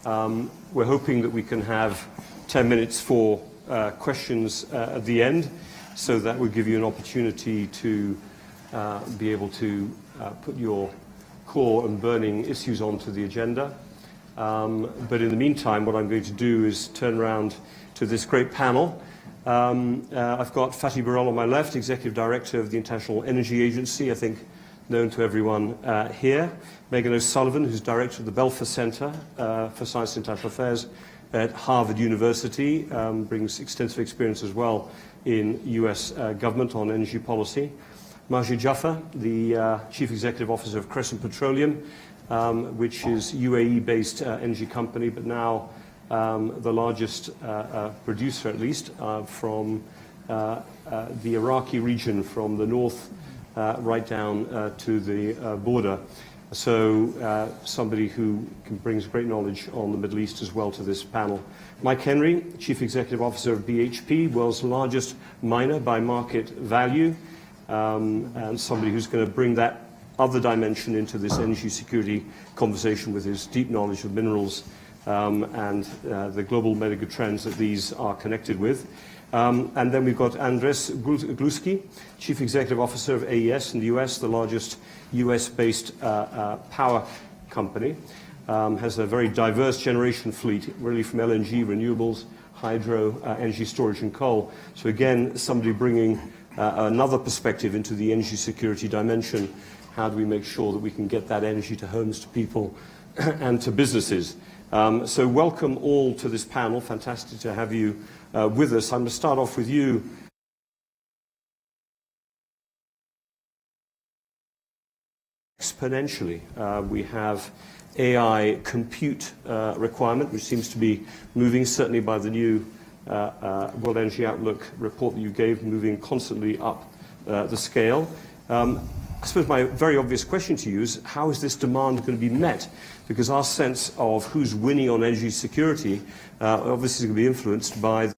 We're hoping that we can have 10 minutes for questions at the end, so that will give you an opportunity to be able to put your core and burning issues onto the agenda. But in the meantime, what I'm going to do is turn around to this great panel. I've got Fatih Birol on my left, Executive Director of the International Energy Agency, I think known to everyone here. Megan O'Sullivan, who's Director of the Belfer Center for Science and International Affairs at Harvard University, brings extensive experience as well in US government on energy policy. Majid Jaffer, the Chief Executive Officer of Crescent Petroleum, which is UAE-based energy company, but now the largest producer, at least, from the Iraqi region, from the north right down to the border. So somebody who brings great knowledge on the Middle East as well to this panel. Mike Henry, Chief Executive Officer of BHP, world's largest miner by market value, and somebody who's going to bring that other dimension into this energy security conversation with his deep knowledge of minerals and the global mega trends that these are connected with. And then we've got Andres Gluski, Chief Executive Officer of AES in the US, the largest US-based power company. Has a very diverse generation fleet, really from LNG, renewables, hydro, energy storage and coal. So again, somebody bringing another perspective into the energy security dimension. How do we make sure that we can get that energy to homes, to people, and to businesses? So welcome all to this panel. Fantastic to have you with us. I'm going to start off with you. Exponentially, we have AI compute requirement, which seems to be moving, certainly by the new World Energy Outlook report that you gave, moving constantly up the scale. I suppose my very obvious question to you is, how is this demand going to be met? Because our sense of who's winning on energy security obviously is going to be influenced by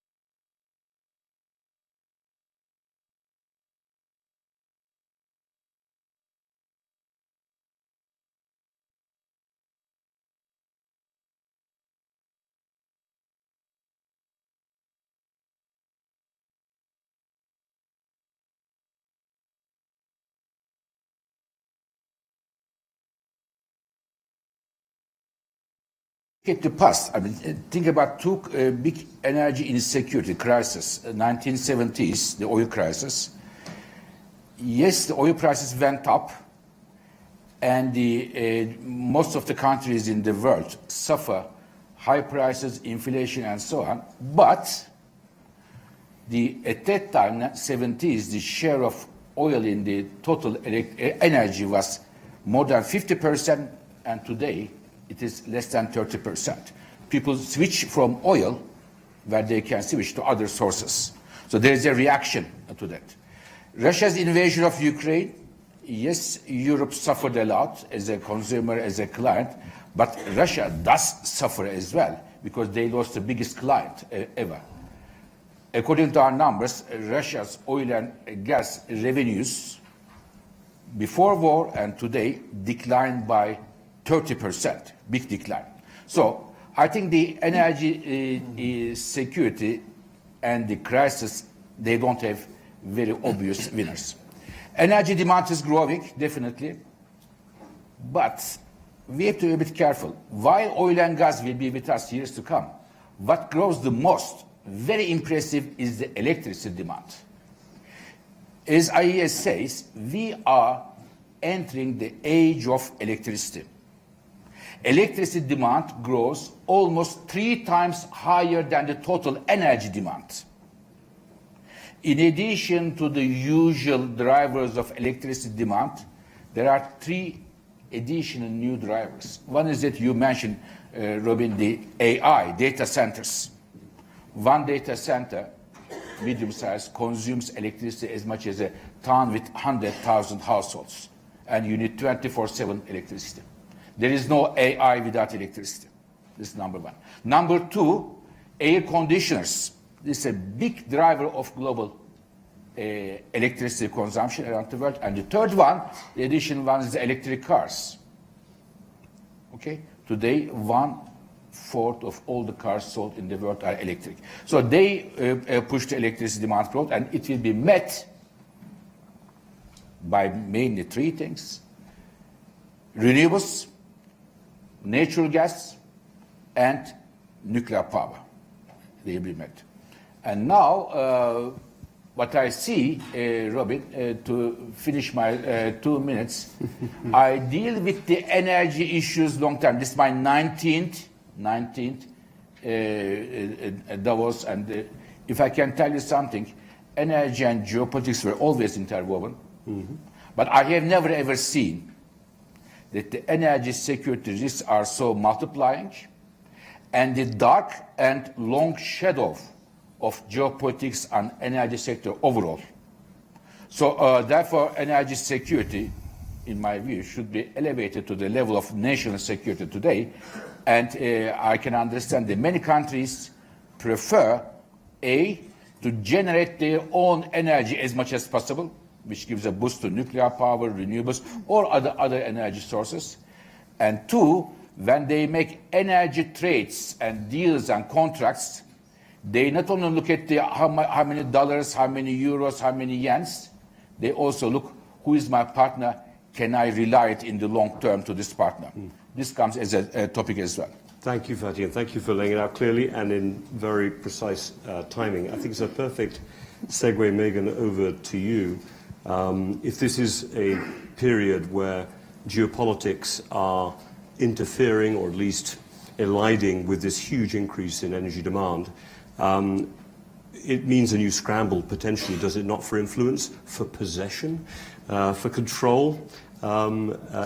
at the past. I mean, think about two big energy insecurity crises. 1970s, the oil crisis. Yes, the oil prices went up, and most of the countries in the world suffer high prices, inflation, and so on. But at that time, 70s, the share of oil in the total energy was more than 50%, and today it is less than 30%. People switch from oil where they can switch to other sources. So there is a reaction to that. Russia's invasion of Ukraine, yes, Europe suffered a lot as a consumer, as a client, but Russia does suffer as well because they lost the biggest client ever. According to our numbers, Russia's oil and gas revenues before war and today declined by 30%, big decline. So I think the energy security and the crisis, they don't have very obvious winners. Energy demand is growing, definitely, but we have to be a bit careful. While oil and gas will be with us years to come, what grows the most, very impressive, is the electricity demand. As IES says, we are entering the age of electricity. Electricity demand grows almost 3 times higher than the total energy demand. In addition to the usual drivers of electricity demand, there are 3 additional new drivers. One is that you mentioned, Robin, the AI, data centers. One data center, medium size, consumes electricity as much as a town with 100,000 households, and you need 24/7 electricity. There is no AI without electricity. This is number one. Number 2, air conditioners. This is a big driver of global electricity consumption around the world. And the third one, the additional one, is the electric cars. Okay? Today, 1 1/4 of all the cars sold in the world are electric. So they push the electricity demand growth, and it will be met by mainly three things: renewables, natural gas, and nuclear power. They will be met. And now, what I see, Robin, to finish my 2 minutes, I deal with the energy issues long term. This is my 19th Davos, and if I can tell you something, energy and geopolitics were always interwoven. Mm-hmm. But I have never ever seen that the energy security risks are so multiplying, and the dark and long shadow of geopolitics and energy sector overall. So therefore, energy security, in my view, should be elevated to the level of national security today. And I can understand that many countries prefer, A, to generate their own energy as much as possible, which gives a boost to nuclear power, renewables, or other energy sources. And two, when they make energy trades and deals and contracts, they not only look at how many dollars, how many euros, how many yens, they also look, who is my partner? Can I rely it in the long term to this partner? This comes as a topic as well. Thank you, Fatih, and thank you for laying it out clearly and in very precise timing. I think it's a perfect segue, Megan, over to you. If this is a period where geopolitics are interfering or at least eliding with this huge increase in energy demand, it means a new scramble potentially, does it not, for influence, for possession, for control,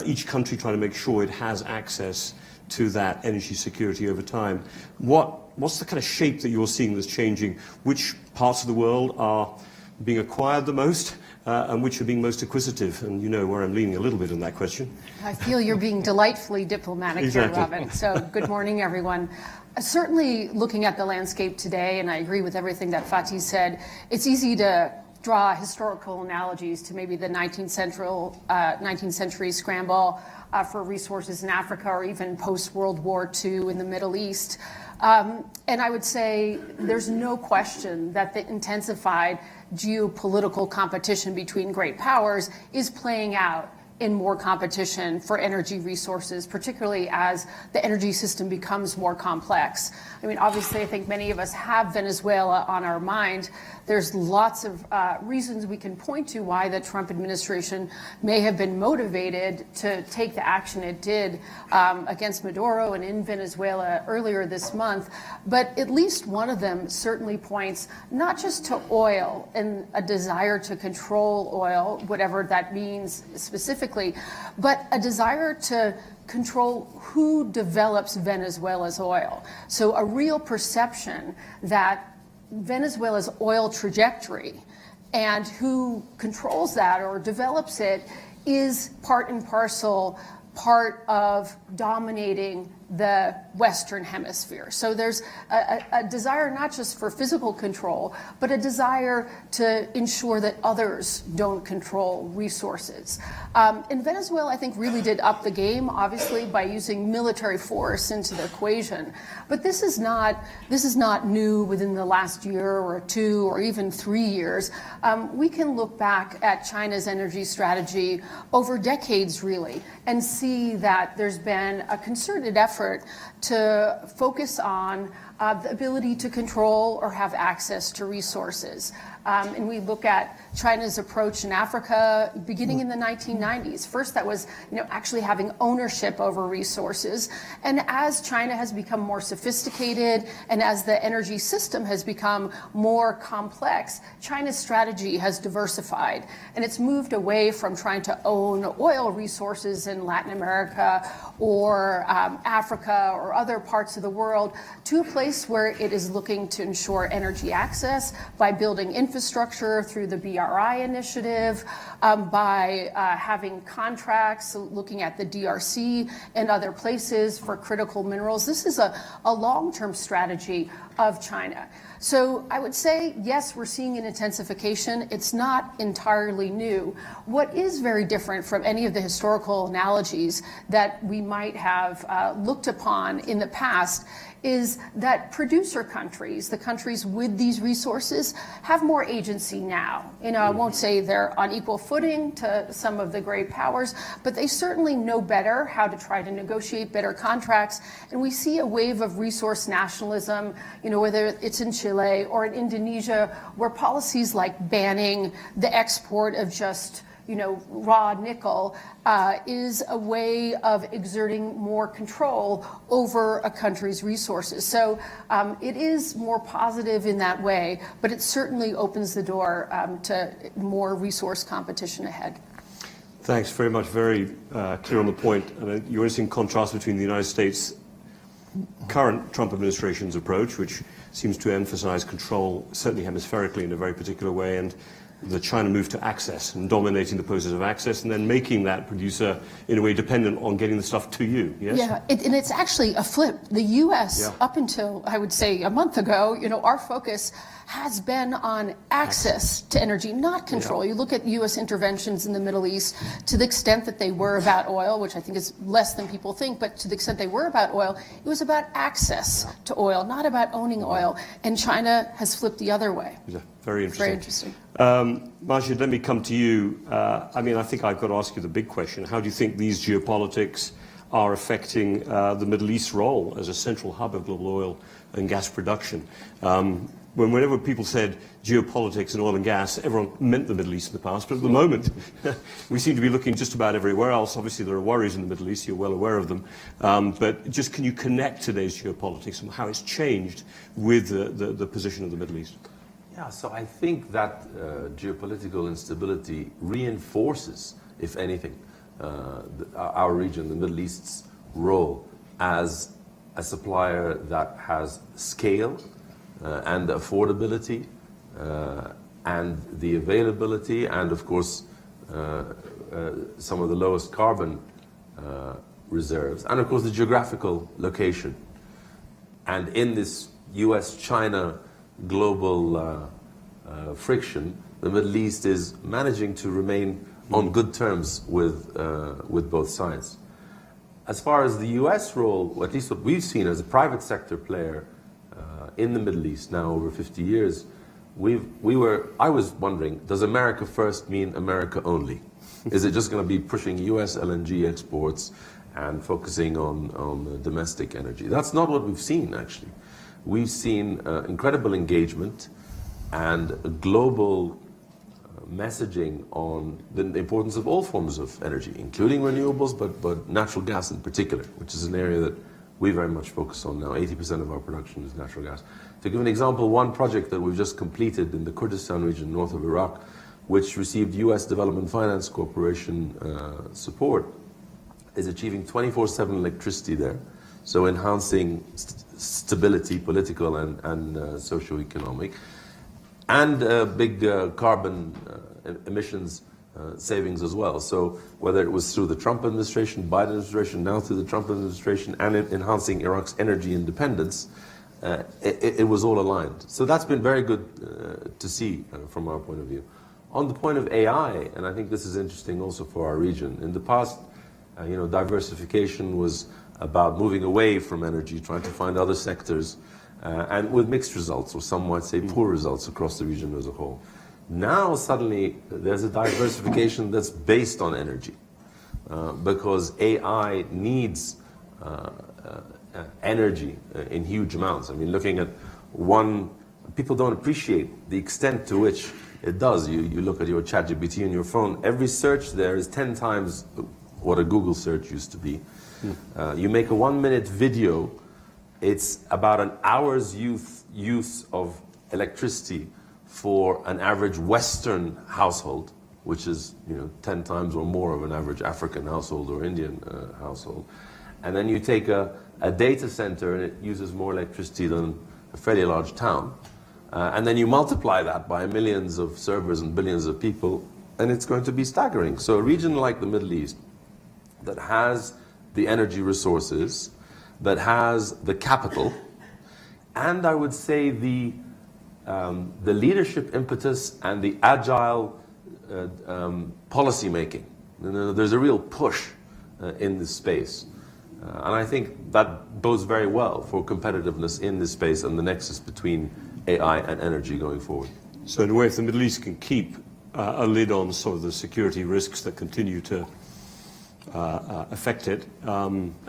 each country trying to make sure it has access to that energy security over time. What's the kind of shape that you're seeing that's changing? Which parts of the world are being acquired the most, and which are being most acquisitive? And you know where I'm leaning a little bit on that question. I feel you're being delightfully diplomatic Exactly. here, Robin. So good morning, everyone. Certainly looking at the landscape today, and I agree with everything that Fatih said, it's easy to draw historical analogies to maybe the 19th century scramble for resources in Africa, or even post-World War II in the Middle East. And I would say there's no question that the intensified geopolitical competition between great powers is playing out in more competition for energy resources, particularly as the energy system becomes more complex. I mean, obviously, I think many of us have Venezuela on our mind. There's lots of reasons we can point to why the Trump administration may have been motivated to take the action it did against Maduro and in Venezuela earlier this month. But at least one of them certainly points not just to oil and a desire to control oil, whatever that means specifically, but a desire to control who develops Venezuela's oil. So a real perception that Venezuela's oil trajectory and who controls that or develops it is part and parcel part of dominating the Western Hemisphere. So there's a desire not just for physical control, but a desire to ensure that others don't control resources. And Venezuela, I think, really did up the game, obviously, by using military force into the equation. But this is not new within the last year or two or even 3 years. We can look back at China's energy strategy over decades, really, and see that there's been a concerted effort to focus on the ability to control or have access to resources. And we look at China's approach in Africa beginning in the 1990s. First, that was actually having ownership over resources. And as China has become more sophisticated and as the energy system has become more complex, China's strategy has diversified. And it's moved away from trying to own oil resources in Latin America or Africa or other parts of the world to a place where it is looking to ensure energy access by building infrastructure through the BRI initiative, by having contracts, looking at the DRC and other places for critical minerals. This is a long-term strategy of China. So I would say, yes, we're seeing an intensification. It's not entirely new. What is very different from any of the historical analogies that we might have looked upon in the past is that producer countries, the countries with these resources, have more agency now. I won't say they're on equal footing to some of the great powers, but they certainly know better how to try to negotiate better contracts. And we see a wave of resource nationalism, whether it's in Chile or in Indonesia, where policies like banning the export of just raw nickel is a way of exerting more control over a country's resources. So it is more positive in that way, but it certainly opens the door to more resource competition ahead. Thanks very much. Very clear on the point. You're seeing contrast between the United States current Trump administration's approach, which seems to emphasize control, certainly hemispherically, in a very particular way, and the China move to access and dominating the process of access and then making that producer in a way dependent on getting the stuff to you, yes? Yeah, and it's actually a flip. The U.S., up until, I would say, a month ago, our focus has been on access to energy, not control. You look at U.S. interventions in the Middle East, to the extent that they were about oil, which I think is less than people think, but to the extent they were about oil, it was about access to oil, not about owning oil. And China has flipped the other way. Yeah, very interesting. Very interesting. Majid, let me come to you. I think I've got to ask you the big question. How do you think these geopolitics are affecting the Middle East's role as a central hub of global oil and gas production? Whenever people said geopolitics and oil and gas, everyone meant the Middle East in the past. But at the moment, we seem to be looking just about everywhere else. Obviously, there are worries in the Middle East. You're well aware of them. But just can you connect today's geopolitics and how it's changed with the position of the Middle East? Yeah, so I think that geopolitical instability reinforces, if anything, our region, the Middle East's role as a supplier that has scale and affordability and the availability and, of course, some of the lowest carbon reserves and, of course, the geographical location. And in this US-China global friction, the Middle East is managing to remain on good terms with both sides. As far as the US role, or at least what we've seen as a private sector player in the Middle East now over 50 years, I was wondering, does America first mean America only? Is it just going to be pushing US LNG exports and focusing on domestic energy? That's not what we've seen, actually. We've seen incredible engagement and a global messaging on the importance of all forms of energy, including renewables, but natural gas in particular, which is an area that we very much focus on now. 80% of our production is natural gas. To give an example, one project that we've just completed in the Kurdistan region north of Iraq, which received US Development Finance Corporation support, is achieving 24/7 electricity there. So enhancing stability, political and socio-economic, and big carbon emissions savings as well. So whether it was through the Trump administration, Biden administration, now through the Trump administration, and enhancing Iraq's energy independence, it was all aligned. So that's been very good to see from our point of view. On the point of AI, and I think this is interesting also for our region, in the past, diversification was about moving away from energy, trying to find other sectors, and with mixed results, or some might say poor results across the region as a whole. Now, suddenly, there's a diversification that's based on energy, because AI needs energy in huge amounts. I mean, looking at people don't appreciate the extent to which it does. You look at your ChatGPT on your phone, every search there is 10 times what a Google search used to be. You make a 1-minute video, it's about an hour's use of electricity for an average Western household, which is 10 times or more of an average African household or Indian household. And then you take a data center and it uses more electricity than a fairly large town. And then you multiply that by millions of servers and billions of people, and it's going to be staggering. So a region like the Middle East that has the energy resources, that has the capital, and I would say the the leadership impetus and the agile policy making. There's a real push in this space. And I think that bodes very well for competitiveness in this space and the nexus between AI and energy going forward. So in a way, if the Middle East can keep a lid on some of the security risks that continue to affect it,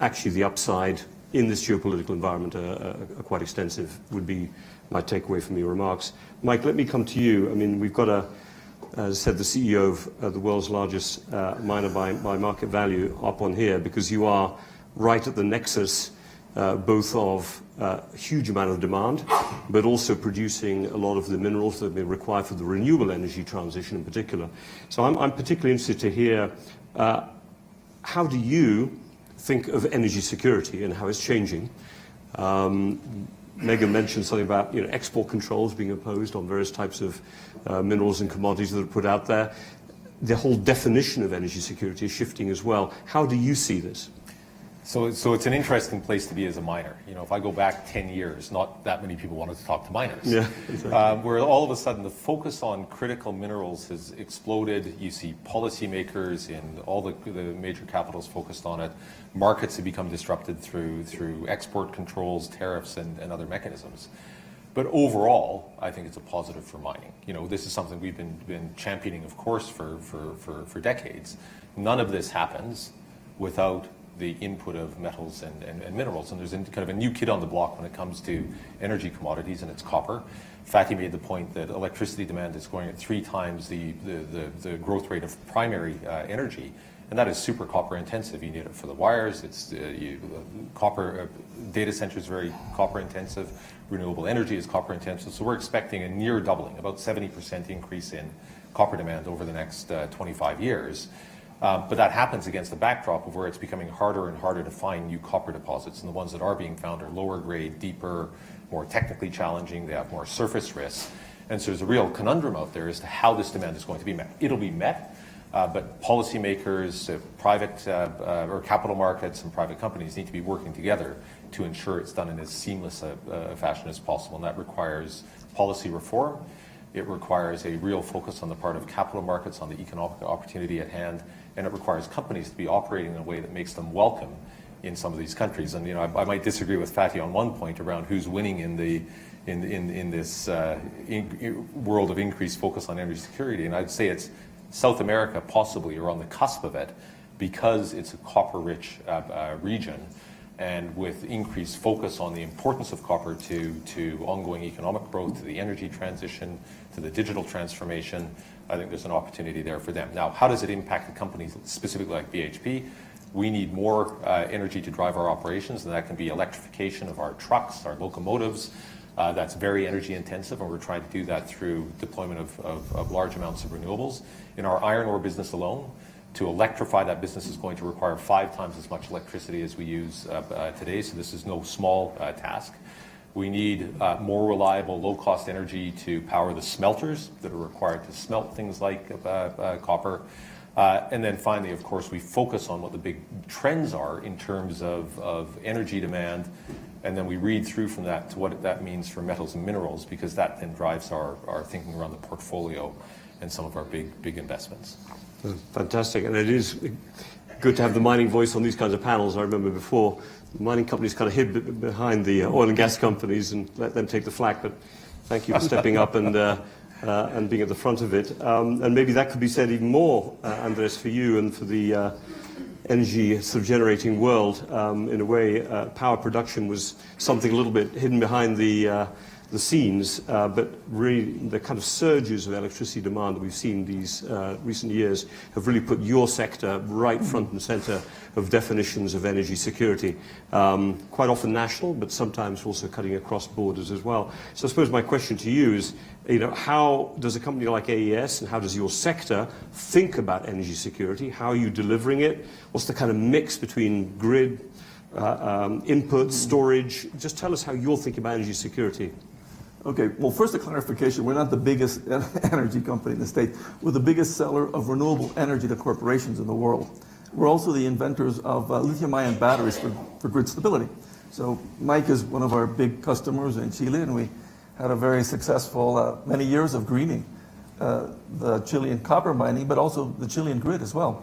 actually the upside in this geopolitical environment are quite extensive, would be my takeaway from your remarks. Mike, let me come to you. I mean, we've got as I said, the CEO of the world's largest miner by market value up on here, because you are right at the nexus both of a huge amount of demand, but also producing a lot of the minerals that are required for the renewable energy transition in particular. So I'm particularly interested to hear how do you think of energy security and how it's changing? Megan mentioned something about export controls being imposed on various types of minerals and commodities that are put out there. The whole definition of energy security is shifting as well. How do you see this? So it's an interesting place to be as a miner. If I go back 10 years, not that many people wanted to talk to miners. Yeah, exactly. Where all of a sudden the focus on critical minerals has exploded. You see policymakers in all the major capitals focused on it. Markets have become disrupted through export controls, tariffs, and other mechanisms. But overall, I think it's a positive for mining. This is something we've been championing, of course, for decades. None of this happens without the input of metals and minerals. And there's kind of a new kid on the block when it comes to energy commodities, and it's copper. Fatty made the point that electricity demand is growing at 3 times the growth rate of primary energy. And that is super copper intensive. You need it for the wires. Copper data centers very copper intensive. Renewable energy is copper intensive. So we're expecting a near doubling, about 70% increase in copper demand over the next 25 years. But that happens against the backdrop of where it's becoming harder and harder to find new copper deposits. And the ones that are being found are lower grade, deeper, more technically challenging. They have more surface risks. And so there's a real conundrum out there as to how this demand is going to be met. It'll be met, but policymakers, private or capital markets and private companies need to be working together to ensure it's done in as seamless a fashion as possible. And that requires policy reform. It requires a real focus on the part of capital markets on the economic opportunity at hand. And it requires companies to be operating in a way that makes them welcome in some of these countries. And I might disagree with Fatty on one point around who's winning in this world of increased focus on energy security. And I'd say it's South America possibly, or on the cusp of it, because it's a copper-rich region, and with increased focus on the importance of copper to ongoing economic growth, to the energy transition, to the digital transformation. I think there's an opportunity there for them. Now, how does it impact the companies specifically like BHP? We need more energy to drive our operations, and that can be electrification of our trucks, our locomotives. That's very energy intensive, and we're trying to do that through deployment of large amounts of renewables. In our iron ore business alone, to electrify that business is going to require 5 times as much electricity as we use today, so this is no small task. We need more reliable, low-cost energy to power the smelters that are required to smelt things like copper. And then finally, of course, we focus on what the big trends are in terms of energy demand, and then we read through from that to what that means for metals and minerals, because that then drives our thinking around the portfolio and some of our big investments. Fantastic. And it is good to have the mining voice on these kinds of panels. I remember before, the mining companies kind of hid behind the oil and gas companies and let them take the flak, but thank you for stepping up and being at the front of it. And maybe that could be said even more, Andres, for you and for the energy sort of generating world. In a way, power production was something a little bit hidden behind the scenes, but really the kind of surges of electricity demand that we've seen these recent years have really put your sector right front and center of definitions of energy security, quite often national, but sometimes also cutting across borders as well. So I suppose my question to you is, how does a company like AES and how does your sector think about energy security? How are you delivering it? What's the kind of mix between grid, input, storage? Just tell us how you're thinking about energy security. Okay, well, first a clarification. We're not the biggest energy company in the States. We're the biggest seller of renewable energy to corporations in the world. We're also the inventors of lithium-ion batteries for grid stability. So Mike is one of our big customers in Chile, and we had a very successful many years of greening the Chilean copper mining, but also the Chilean grid as well.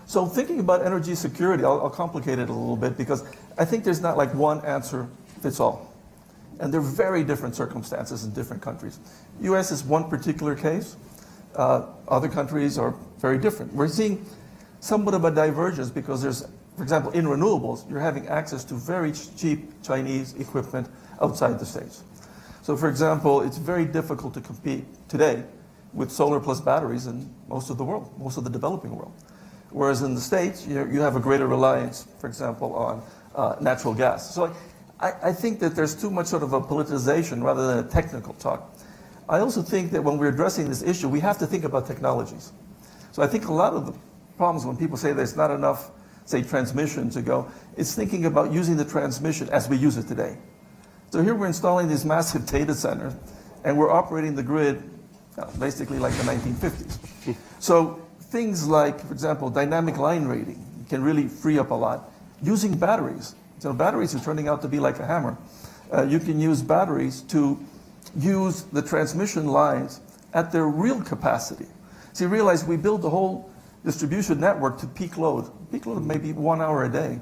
So thinking about energy security, I'll complicate it a little bit because I think there's not like one answer fits all. And they're very different circumstances in different countries. US is one particular case. Other countries are very different. We're seeing somewhat of a divergence because there's, for example, in renewables, you're having access to very cheap Chinese equipment outside the States. So for example, it's very difficult to compete today with solar plus batteries in most of the world, most of the developing world. Whereas in the States, you have a greater reliance, for example, on natural gas. So I think that there's too much sort of a politicization rather than a technical talk. I also think that when we're addressing this issue, we have to think about technologies. So I think a lot of the problems when people say there's not enough, say, transmission to go, it's thinking about using the transmission as we use it today. So here we're installing these massive data centers, and we're operating the grid basically like the 1950s. So things like, for example, dynamic line rating can really free up a lot. Using batteries. So batteries are turning out to be like a hammer. You can use batteries to use the transmission lines at their real capacity. So you realize we build the whole distribution network to peak load. Peak load may be 1 hour a day.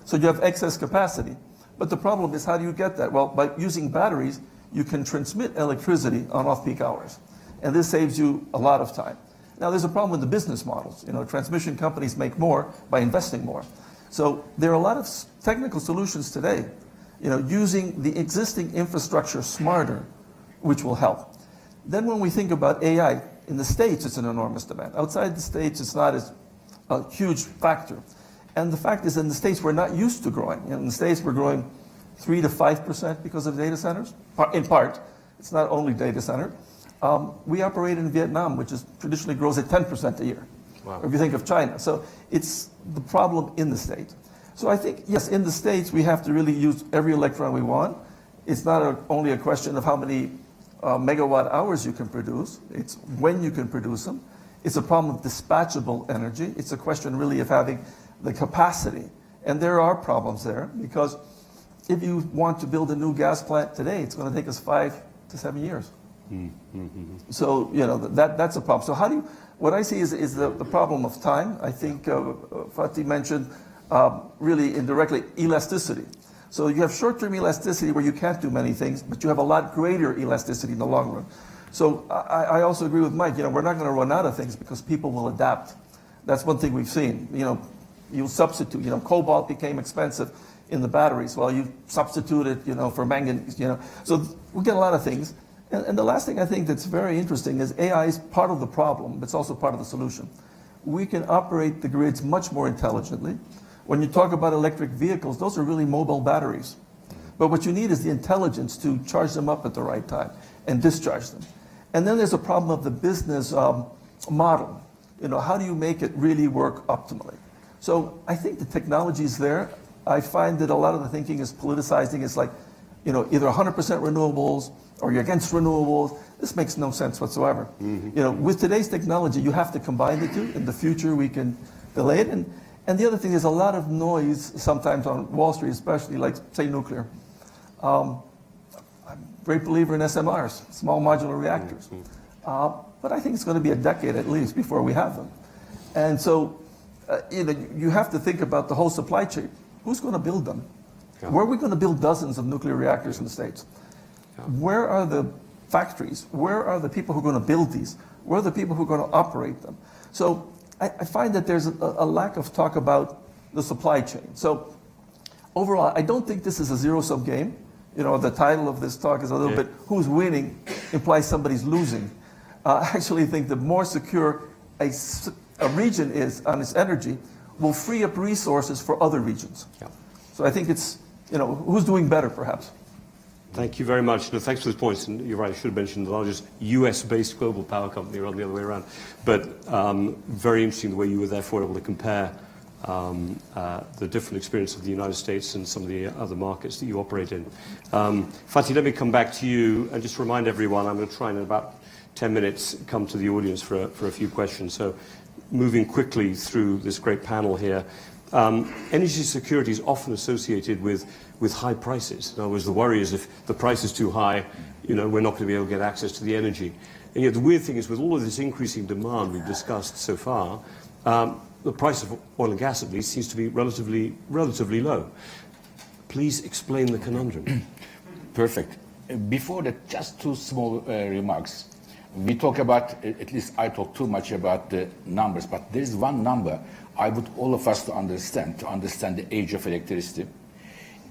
So you have excess capacity. But the problem is, how do you get that? Well, by using batteries, you can transmit electricity on off-peak hours. And this saves you a lot of time. Now, there's a problem with the business models. Transmission companies make more by investing more. So there are a lot of technical solutions today, using the existing infrastructure smarter, which will help. Then when we think about AI, in the States, it's an enormous demand. Outside the States, it's not as a huge factor. And the fact is, in the States, we're not used to growing. In the States, we're growing 3 to 5% because of data centers. In part, it's not only data center. We operate in Vietnam, which traditionally grows at 10% a year. Wow. If you think of China. So it's the problem in the States. So I think, yes, in the States, we have to really use every electron we want. It's not only a question of how many megawatt hours you can produce. It's when you can produce them. It's a problem of dispatchable energy. It's a question really of having the capacity. And there are problems there because if you want to build a new gas plant today, it's going to take us 5 to 7 years. So, that's a problem. So what I see is the problem of time. I think Fatih mentioned really indirectly elasticity. So you have short-term elasticity where you can't do many things, but you have a lot greater elasticity in the long run. So I also agree with Mike, we're not going to run out of things because people will adapt. That's one thing we've seen. You'll substitute, cobalt became expensive in the batteries. Well, you substitute it, for manganese, So we get a lot of things. And the last thing I think that's very interesting is AI is part of the problem, but it's also part of the solution. We can operate the grids much more intelligently. When you talk about electric vehicles, those are really mobile batteries. But what you need is the intelligence to charge them up at the right time and discharge them. And then there's a problem of the business model. How do you make it really work optimally? So I think the technology is there. I find that a lot of the thinking is politicizing. It's like, either 100% renewables or you're against renewables. This makes no sense whatsoever. With today's technology, you have to combine the two. In the future, we can delay it. And the other thing is a lot of noise sometimes on Wall Street, especially like, say, nuclear. I'm a great believer in SMRs, small modular reactors. But I think it's going to be a decade at least before we have them. And so, you have to think about the whole supply chain. Who's going to build them? Yeah. Where are we going to build dozens of nuclear reactors in the States? Yeah. Where are the factories? Where are the people who are going to build these? Where are the people who are going to operate them? So I find that there's a lack of talk about the supply chain. So overall, I don't think this is a zero-sum game. The title of this talk is a little bit, who's winning implies somebody's losing. I actually think the more secure a region is on its energy will free up resources for other regions. Yeah. So I think it's, who's doing better, perhaps. Thank you very much. No, thanks for those points. And you're right, I should have mentioned the largest US-based global power company rather than the other way around. But very interesting the way you were therefore able to compare the different experience of the United States and some of the other markets that you operate in. Fatih, let me come back to you and just remind everyone, I'm going to try in about 10 minutes come to the audience for a few questions. So moving quickly through this great panel here. Energy security is often associated with high prices. In other words, the worry is if the price is too high, we're not going to be able to get access to the energy. And yet the weird thing is, with all of this increasing demand we've discussed so far, the price of oil and gas, at least, seems to be relatively low. Please explain the conundrum. Perfect. Before that, just two small remarks. We talk about, at least I talk too much about the numbers, but there is one number I would all of us to understand the age of electricity.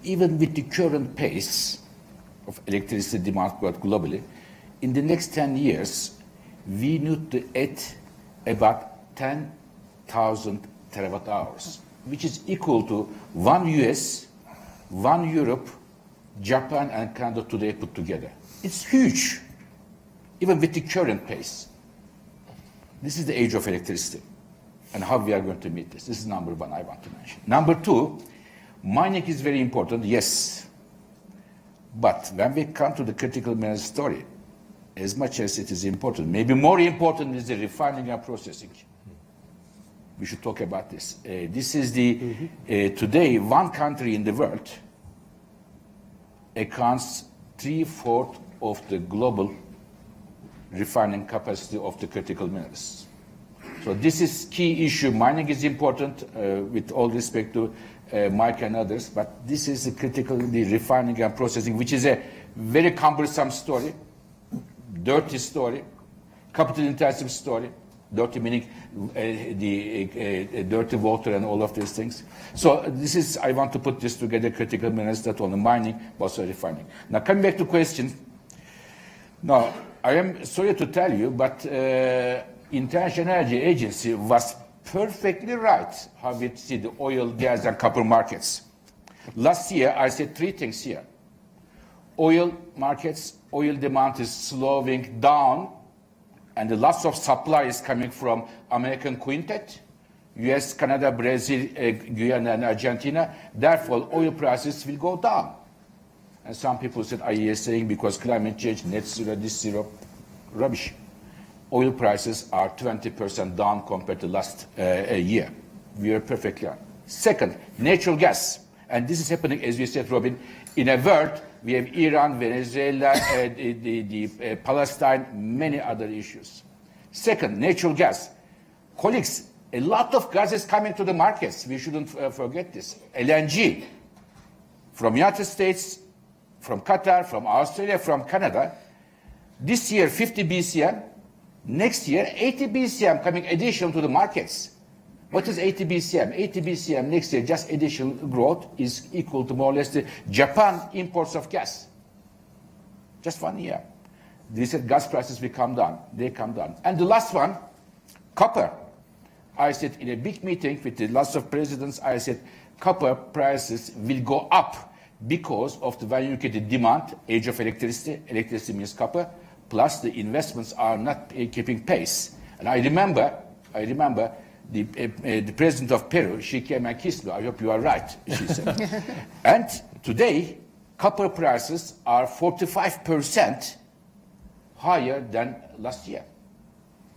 Even with the current pace of electricity demand growth globally, in the next 10 years, we need to add about 10,000 terawatt hours, which is equal to 1 US, 1 Europe, Japan and Canada today put together. It's huge, even with the current pace. This is the age of electricity and how we are going to meet this. This is number one I want to mention. Number two, mining is very important, yes. But when we come to the critical mineral story, as much as it is important, maybe more important is the refining and processing. We should talk about this. This is today, one country in the world accounts 3/4 of the global refining capacity of the critical minerals. So this is key issue. Mining is important, with all respect to Mike and others, but this is the refining and processing, which is a very cumbersome story, dirty story, capital-intensive story. Dirty meaning the dirty water and all of these things. So this is, I want to put this together, critical minerals, not only mining, but also refining. Now coming back to question. Now, I am sorry to tell you, but International Energy Agency was perfectly right how we see the oil, gas, and copper markets. Last year, I said three things here. Oil markets, oil demand is slowing down, and the loss of supply is coming from American Quintet, US, Canada, Brazil, Guyana, and Argentina. Therefore, oil prices will go down. And some people said, IEA is saying because climate change, net zero, this zero, rubbish. Oil prices are 20% down compared to last year. We are perfectly on. Second, natural gas. And this is happening, as we said, Robin, in a world, we have Iran, Venezuela, Palestine, many other issues. Second, natural gas. Colleagues, a lot of gas is coming to the markets. We shouldn't forget this. LNG from United States, from Qatar, from Australia, from Canada. This year, 50 BCM. Next year, 80 BCM coming additional to the markets. What is 80 BCM? 80 BCM next year, just additional growth, is equal to more or less the Japan imports of gas. Just 1 year. They said gas prices will come down. They come down. And the last one, copper. I said in a big meeting with the lots of presidents, I said copper prices will go up because of the when you look at the demand, age of electricity, electricity means copper, plus the investments are not keeping pace. And I remember the president of Peru, she came and kissed me. I hope you are right, she said. And today, copper prices are 45% higher than last year.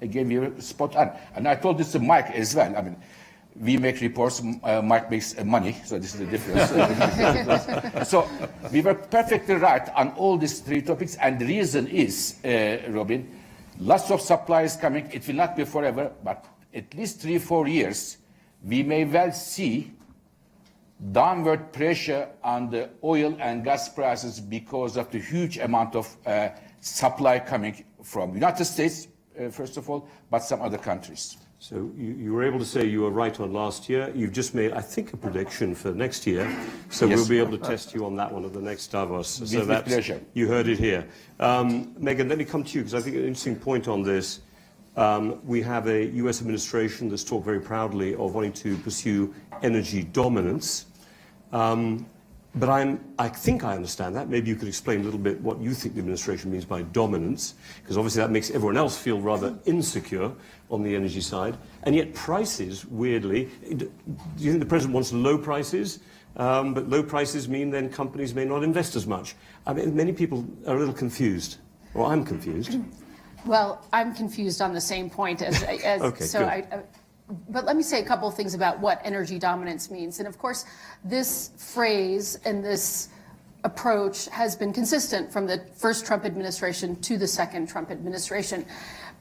Again, we were spot on. And I told this to Mike as well. I mean, we make reports, Mike makes money, so this is the difference. So we were perfectly right on all these three topics, and the reason is, Robin, lots of supply is coming. It will not be forever, but at least 3-4 years, we may well see downward pressure on the oil and gas prices because of the huge amount of supply coming from United States, first of all, but some other countries. So you were able to say you were right on last year. You've just made, I think, a prediction for next year. So Yes. we'll be able to test you on that one at the next Davos. With pleasure. You heard it here. Megan, let me come to you, because I think an interesting point on this. We have a US administration that's talked very proudly of wanting to pursue energy dominance. But I think I understand that. Maybe you could explain a little bit what you think the administration means by dominance, because obviously that makes everyone else feel rather insecure on the energy side. And yet prices, weirdly, do you think the president wants low prices? But low prices mean then companies may not invest as much. I mean, many people are a little confused, or I'm confused. Well, I'm confused on the same point as Okay, so good. I But let me say a couple of things about what energy dominance means. And of course, this phrase and this approach has been consistent from the first Trump administration to the second Trump administration.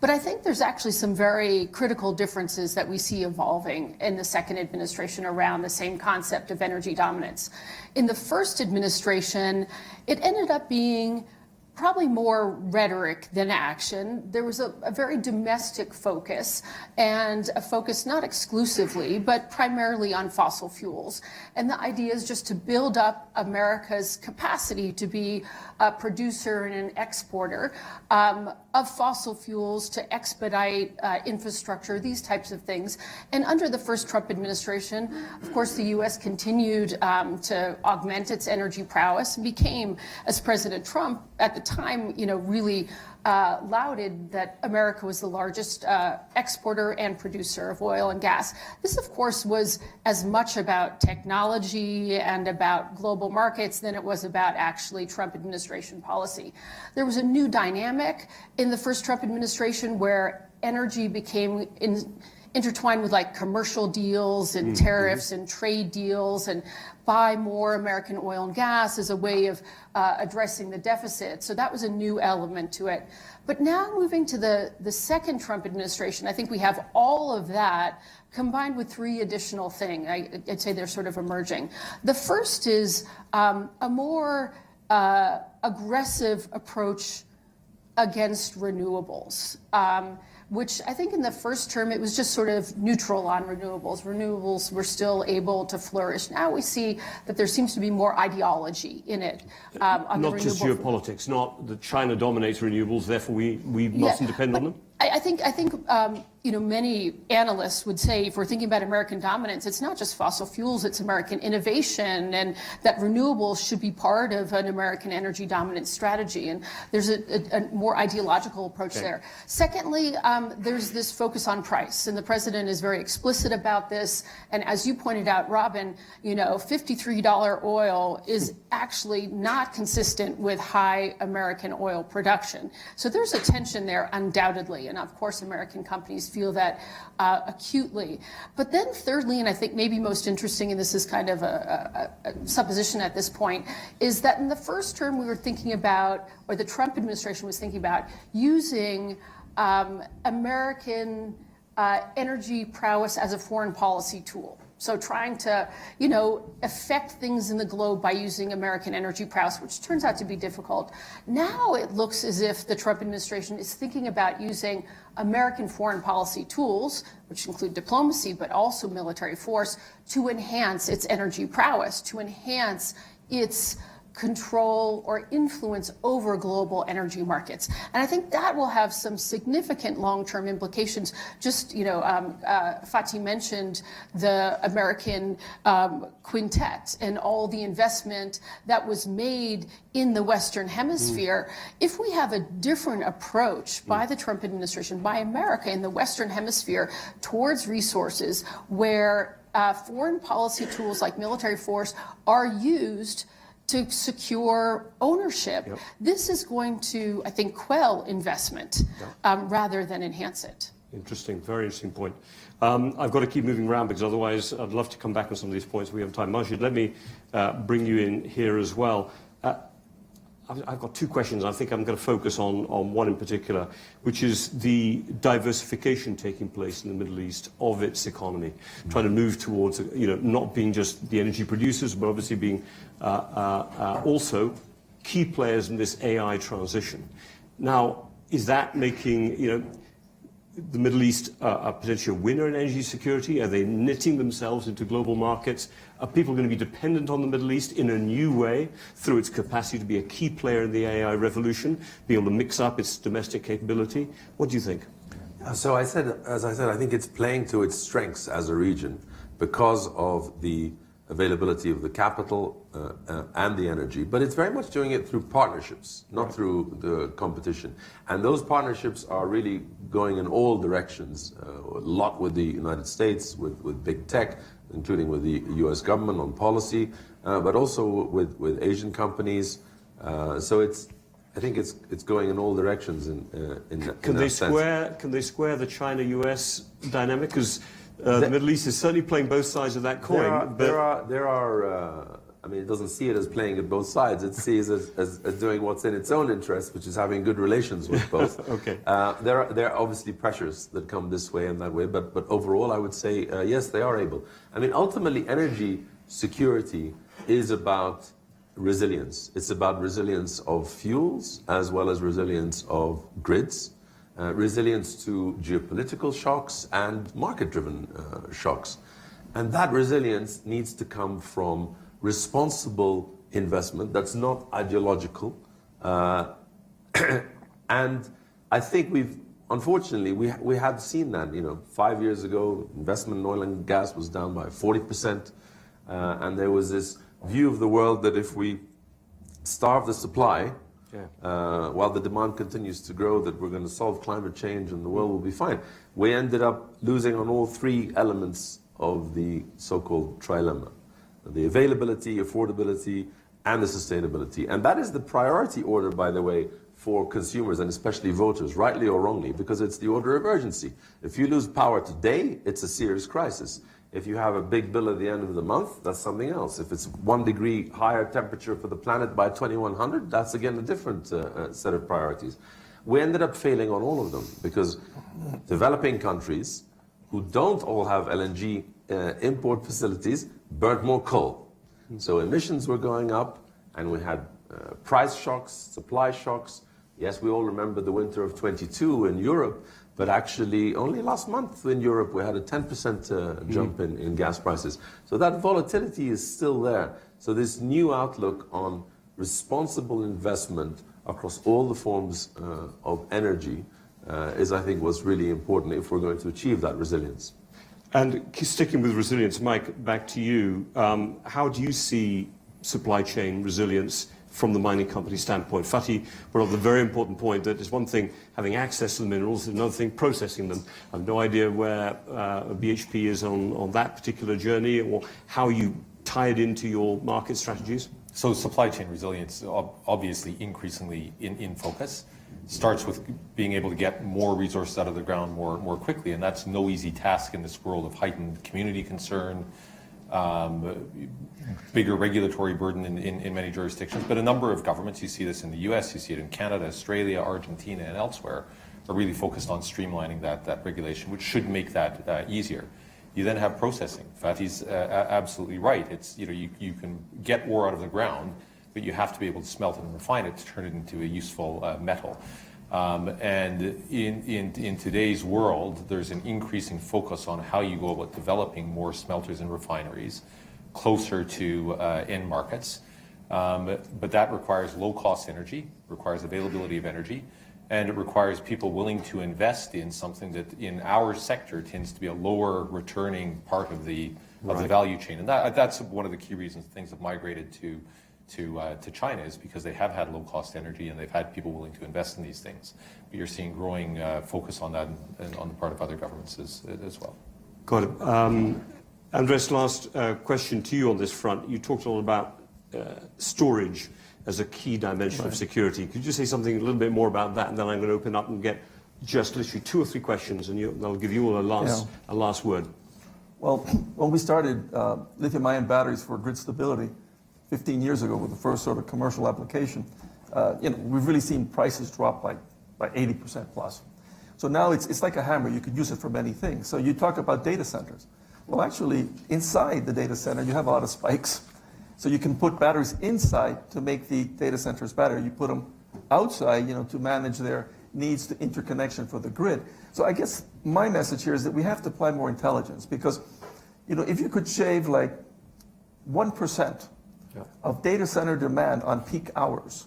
But I think there's actually some very critical differences that we see evolving in the second administration around the same concept of energy dominance. In the first administration, it ended up being probably more rhetoric than action. There was a very domestic focus, and a focus not exclusively, but primarily on fossil fuels. And the idea is just to build up America's capacity to be a producer and an exporter of fossil fuels, to expedite infrastructure, these types of things. And under the first Trump administration, of course, the U.S. continued to augment its energy prowess and became, as President Trump at the time, really lauded that America was the largest exporter and producer of oil and gas. This, of course, was as much about technology and about global markets than it was about actually Trump administration policy. There was a new dynamic in the first Trump administration where energy became intertwined with like commercial deals and tariffs and trade deals, and buy more American oil and gas as a way of addressing the deficit. So that was a new element to it. But now moving to the second Trump administration, I think we have all of that combined with three additional things. I'd say they're sort of emerging. The first is a more aggressive approach against renewables, which I think in the first term it was just sort of neutral on renewables. Renewables were still able to flourish. Now we see that there seems to be more ideology in it. On not just geopolitics, not that China dominates renewables, therefore we mustn't depend on them? I think many analysts would say, if we're thinking about American dominance, it's not just fossil fuels, it's American innovation, and that renewables should be part of an American energy dominance strategy. And there's a more ideological approach there. Secondly, there's this focus on price, and the president is very explicit about this. And as you pointed out, Robin, $53 oil is actually not consistent with high American oil production. So there's a tension there, undoubtedly. And of course, American companies feel that acutely. But then thirdly, and I think maybe most interesting, and this is kind of a supposition at this point, is that in the first term we were thinking about, or the Trump administration was thinking about, using American energy prowess as a foreign policy tool. So trying to, affect things in the globe by using American energy prowess, which turns out to be difficult. Now it looks as if the Trump administration is thinking about using American foreign policy tools, which include diplomacy, but also military force, to enhance its energy prowess, to enhance its control or influence over global energy markets. And I think that will have some significant long-term implications. Just, Fatih mentioned the American quintet and all the investment that was made in the Western Hemisphere. If we have a different approach by the Trump administration, by America in the Western Hemisphere towards resources where foreign policy tools like military force are used to secure ownership, this is going to, I think, quell investment rather than enhance it. Interesting, very interesting point. I've got to keep moving around because otherwise I'd love to come back on some of these points. We have time. Majid, let me bring you in here as well. I've got two questions. I think I'm going to focus on one in particular, which is the diversification taking place in the Middle East of its economy, trying to move towards, not being just the energy producers, but obviously being also key players in this AI transition. Now, is that making, the Middle East a potential winner in energy security? Are they knitting themselves into global markets? Are people going to be dependent on the Middle East in a new way through its capacity to be a key player in the AI revolution, be able to mix up its domestic capability? What do you think? So as I said, I think it's playing to its strengths as a region because of the availability of the capital and the energy, but it's very much doing it through partnerships, not through the competition. And those partnerships are really going in all directions, a lot with the United States, with big tech, including with the US government on policy, but also with Asian companies. So I think it's going in all directions in Can that they sense. square the China-US dynamic? Because The Middle East is certainly playing both sides of that coin. I mean, it doesn't see it as playing at both sides. It sees it as doing what's in its own interest, which is having good relations with both. Okay. There are obviously pressures that come this way and that way, but overall, I would say, yes, they are able. I mean, ultimately, energy security is about resilience. It's about resilience of fuels as well as resilience of grids, resilience to geopolitical shocks and market-driven shocks. And that resilience needs to come from responsible investment that's not ideological. And I think unfortunately, we have seen that. 5 years ago, investment in oil and gas was down by 40%. And there was this view of the world that if we starve the supply, while the demand continues to grow, that we're going to solve climate change and the world will be fine. We ended up losing on all three elements of the so-called trilemma: the availability, affordability, and the sustainability. And that is the priority order, by the way, for consumers and especially voters, rightly or wrongly, because it's the order of urgency. If you lose power today, it's a serious crisis. If you have a big bill at the end of the month, that's something else. If it's 1 degree higher temperature for the planet by 2100, that's again a different set of priorities. We ended up failing on all of them because developing countries who don't all have LNG import facilities burnt more coal. So emissions were going up, and we had price shocks, supply shocks. Yes, we all remember the winter of 22 in Europe, but actually only last month in Europe we had a 10% jump in gas prices. So that volatility is still there. So this new outlook on responsible investment across all the forms of energy is, I think, what's really important if we're going to achieve that resilience. And sticking with resilience, Mike, back to you. How do you see supply chain resilience from the mining company standpoint? Fatih brought up the very important point that it's one thing having access to the minerals, another thing processing them. I have no idea where BHP is on that particular journey or how you tie it into your market strategies. So supply chain resilience, obviously increasingly in focus, starts with being able to get more resources out of the ground more quickly, and that's no easy task in this world of heightened community concern, bigger regulatory burden in many jurisdictions. But a number of governments, you see this in the US, you see it in Canada, Australia, Argentina, and elsewhere, are really focused on streamlining that regulation, which should make that easier. You then have processing. Fatih's absolutely right. It's, you can get ore out of the ground, but you have to be able to smelt it and refine it to turn it into a useful metal. And in today's world, there's an increasing focus on how you go about developing more smelters and refineries closer to end markets. But that requires low-cost energy, requires availability of energy, and it requires people willing to invest in something that in our sector tends to be a lower returning part of the value chain. And that's one of the key reasons things have migrated to China, is because they have had low-cost energy and they've had people willing to invest in these things. But you're seeing growing focus on that and on the part of other governments as well. Got it. Andres, last question to you on this front. You talked a lot about storage as a key dimension of security. Could you say something a little bit more about that? And then I'm going to open up and get just literally 2 or 3 questions, and I'll give you all a last word. Well, when we started lithium-ion batteries for grid stability 15 years ago with the first sort of commercial application, we've really seen prices drop by 80% plus. So now it's like a hammer. You could use it for many things. So you talk about data centers. Well, actually, inside the data center, you have a lot of spikes. So you can put batteries inside to make the data centers better. You put them outside, to manage their needs to interconnection for the grid. So I guess my message here is that we have to apply more intelligence, because, if you could shave like 1% of data center demand on peak hours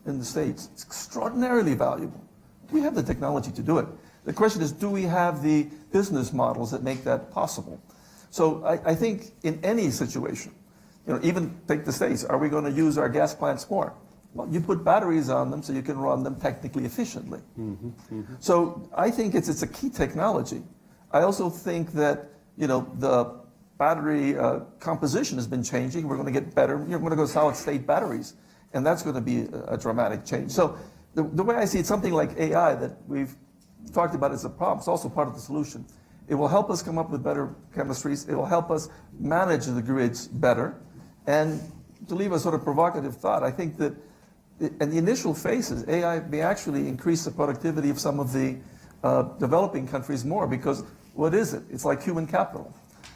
in the States, it's extraordinarily valuable. We have the technology to do it. The question is, do we have the business models that make that possible? So I think in any situation, even take the States, are we going to use our gas plants more? Well, you put batteries on them so you can run them technically efficiently. So I think it's a key technology. I also think that, the battery composition has been changing. We're going to get better. You're going to go solid state batteries, and that's going to be a dramatic change. So the way I see it, something like AI that we've talked about as a problem, it's also part of the solution. It will help us come up with better chemistries. It will help us manage the grids better. And to leave a sort of provocative thought, I think that in the initial phases, AI may actually increase the productivity of some of the developing countries more, because what is it? It's like human capital.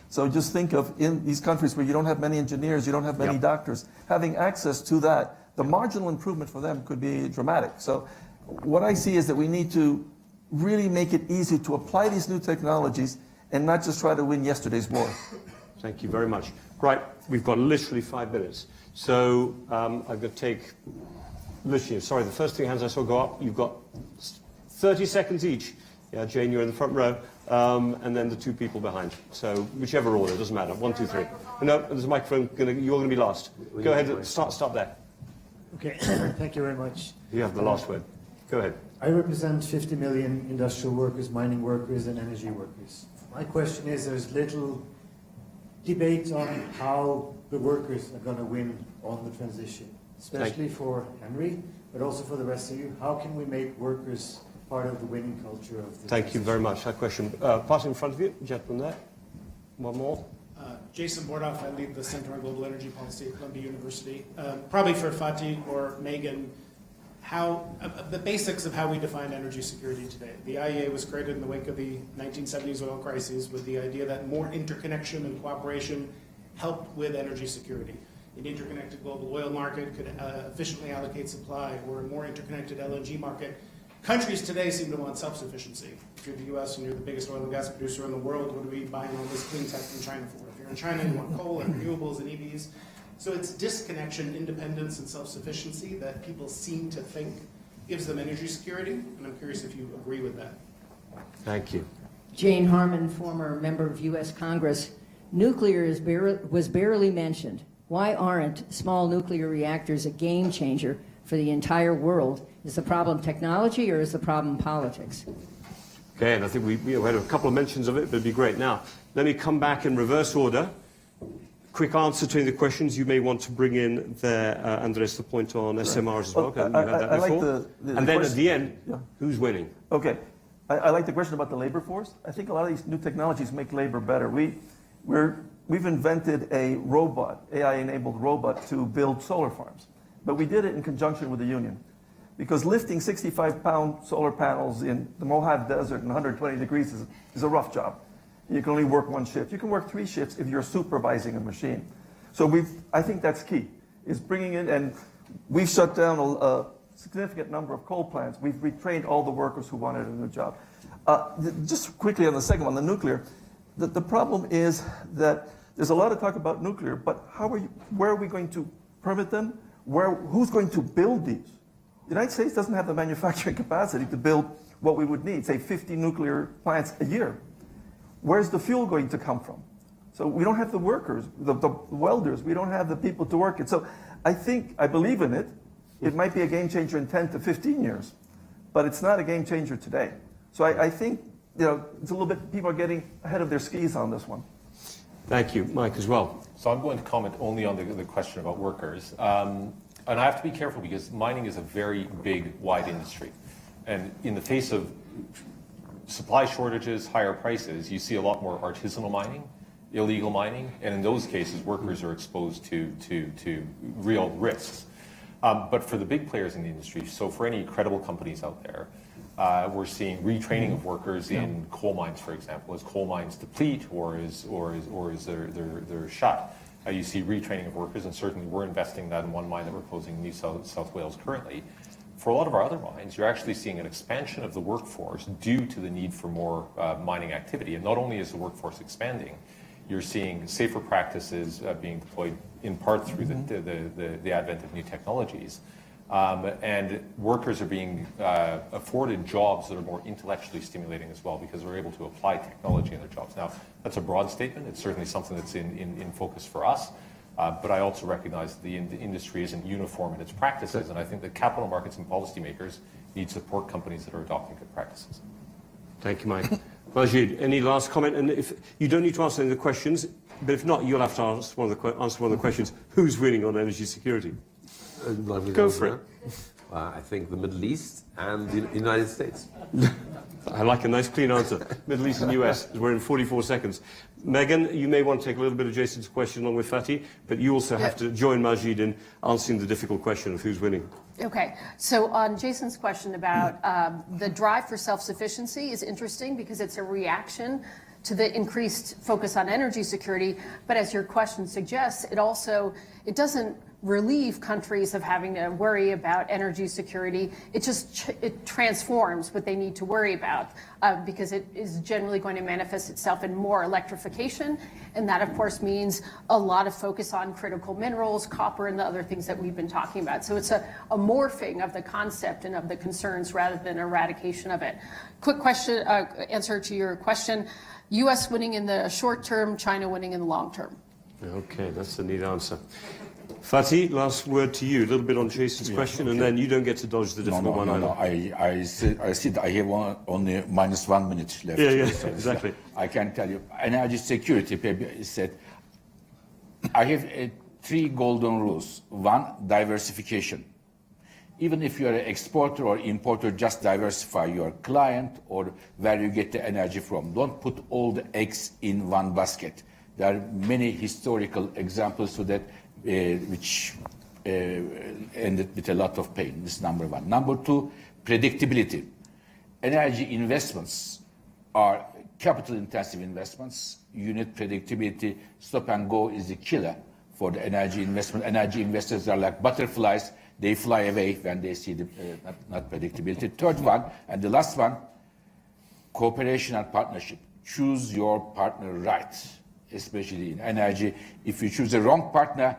So just think of in these countries where you don't have many engineers, you don't have many doctors, having access to that, the marginal improvement for them could be dramatic. So what I see is that we need to really make it easy to apply these new technologies and not just try to win yesterday's war. Thank you very much. Right, we've got literally 5 minutes. So I'm going to take, literally, sorry, the first 3 hands I saw go up, you've got 30 seconds each. Yeah, Jane, you're in the front row, and then the 2 people behind. So whichever order, doesn't matter. 1, 2, 3. No, there's a microphone. You're going to be last. Go ahead. Start there. Okay, thank you very much. You have the last word. Go ahead. I represent 50 million industrial workers, mining workers, and energy workers. My question is, there's little debate on how the workers are going to win on the transition, especially for Henry, but also for the rest of you. How can we make workers part of the winning culture of the Thank you very much. That question. Pass in front of you, gentleman there. One more. Jason Bordoff, I lead the Center on Global Energy Policy at Columbia University. Probably for Fatih or Megan, how the basics of how we define energy security today. The IEA was created in the wake of the 1970s oil crises with the idea that more interconnection and cooperation helped with energy security. An interconnected global oil market could efficiently allocate supply, or a more interconnected LNG market. Countries today seem to want self-sufficiency. If you're the U.S. and you're the biggest oil and gas producer in the world, what are we buying all this clean tech from China for? If you're in China, you want coal and renewables and EVs. So it's disconnection, independence, and self-sufficiency that people seem to think gives them energy security, and I'm curious if you agree with that. Thank you. Jane Harmon, former member of U.S. Congress. Nuclear was barely mentioned. Why aren't small nuclear reactors a game changer for the entire world? Is the problem technology, or is the problem politics? Okay, and I think we had a couple of mentions of it, but it'd be great. Now, let me come back in reverse order. Quick answer to the questions. You may want to bring in there, Andres, the point on SMRs as well. You had that before. And then at the end, who's winning? Okay. I like the question about the labor force. I think a lot of these new technologies make labor better. We've invented a robot, AI-enabled robot, to build solar farms. But we did it in conjunction with the union. Because lifting 65-pound solar panels in the Mojave Desert in 120 degrees is a rough job. You can only work 1 shift. You can work 3 shifts if you're supervising a machine. So I think that's key, is bringing in, and we've shut down a significant number of coal plants. We've retrained all the workers who wanted a new job. Just quickly on the second one, the nuclear. The problem is that there's a lot of talk about nuclear, but where are we going to permit them? Who's going to build these? The United States doesn't have the manufacturing capacity to build what we would need, say 50 nuclear plants a year. Where's the fuel going to come from? So we don't have the workers, the welders, we don't have the people to work it. So I believe in it. It might be a game changer in 10 to 15 years, but it's not a game changer today. So I think it's a little bit, people are getting ahead of their skis on this one. Thank you. Mike as well. So I'm going to comment only on the question about workers. And I have to be careful because mining is a very big, wide industry. And in the face of supply shortages, higher prices, you see a lot more artisanal mining, illegal mining, and in those cases, workers are exposed to real risks. But for the big players in the industry, so for any credible companies out there, we're seeing retraining of workers in coal mines, for example, as coal mines deplete or as they're shut. You see retraining of workers, and certainly we're investing that in one mine that we're closing in New South Wales currently. For a lot of our other mines, you're actually seeing an expansion of the workforce due to the need for more mining activity. And not only is the workforce expanding, you're seeing safer practices being deployed in part through the advent of new technologies. And workers are being afforded jobs that are more intellectually stimulating as well because they're able to apply technology in their jobs. Now, that's a broad statement. It's certainly something that's in focus for us. But I also recognize that the industry isn't uniform in its practices, and I think that capital markets and policymakers need to support companies that are adopting good practices. Thank you, Mike. Majid, any last comment? And if you don't need to answer any of the questions, but if not, you'll have to answer one of the questions. Who's winning on energy security? Go for it. I think the Middle East and the United States. I like a nice clean answer. Middle East and US. We're in 44 seconds. Megan, you may want to take a little bit of Jason's question along with Fatih, but you also have to join Majid in answering the difficult question of who's winning. Okay, so on Jason's question about the drive for self-sufficiency is interesting because it's a reaction to the increased focus on energy security, but as your question suggests, it doesn't relieve countries of having to worry about energy security. It transforms what they need to worry about because it is generally going to manifest itself in more electrification, and that of course means a lot of focus on critical minerals, copper, and the other things that we've been talking about. So it's a morphing of the concept and of the concerns rather than eradication of it. Quick question, answer to your question: U.S. winning in the short term, China winning in the long term. Okay, that's a neat answer. Fatih, last word to you. A little bit on Jason's question, and then you don't get to dodge the difficult one either. I see that I have only minus 1 minute left. Yeah, So exactly. I can tell you, energy security, Pepe said, I have 3 golden rules. 1, diversification. Even if you're an exporter or importer, just diversify your client or where you get the energy from. Don't put all the eggs in one basket. There are many historical examples to that which ended with a lot of pain. This is number 1. Number 2, predictability. Energy investments are capital-intensive investments. You need predictability. Stop and go is the killer for the energy investment. Energy investors are like butterflies. They fly away when they see the not predictability. Third one, and the last one, cooperation and partnership. Choose your partner right, especially in energy. If you choose the wrong partner,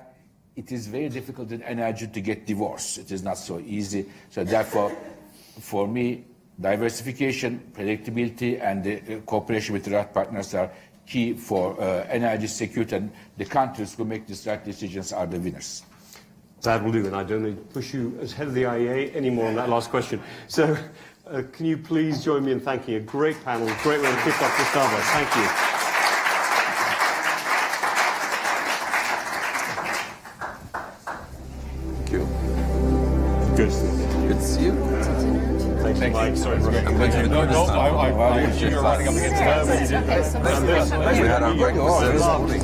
it is very difficult in energy to get divorced. It is not so easy. So therefore, for me, diversification, predictability, and the cooperation with the right partners are key for energy security, and the countries who make these right decisions are the winners. That will do, and I don't need to push you as head of the IEA anymore on that last question. So can you please join me in thanking a great panel, great way to kick off the Starbucks. Thank you. Good. Good to see you. Thank you, Mike. Sorry, I'm going to record this time. I'm sure you're running up against We had our breakfast this morning.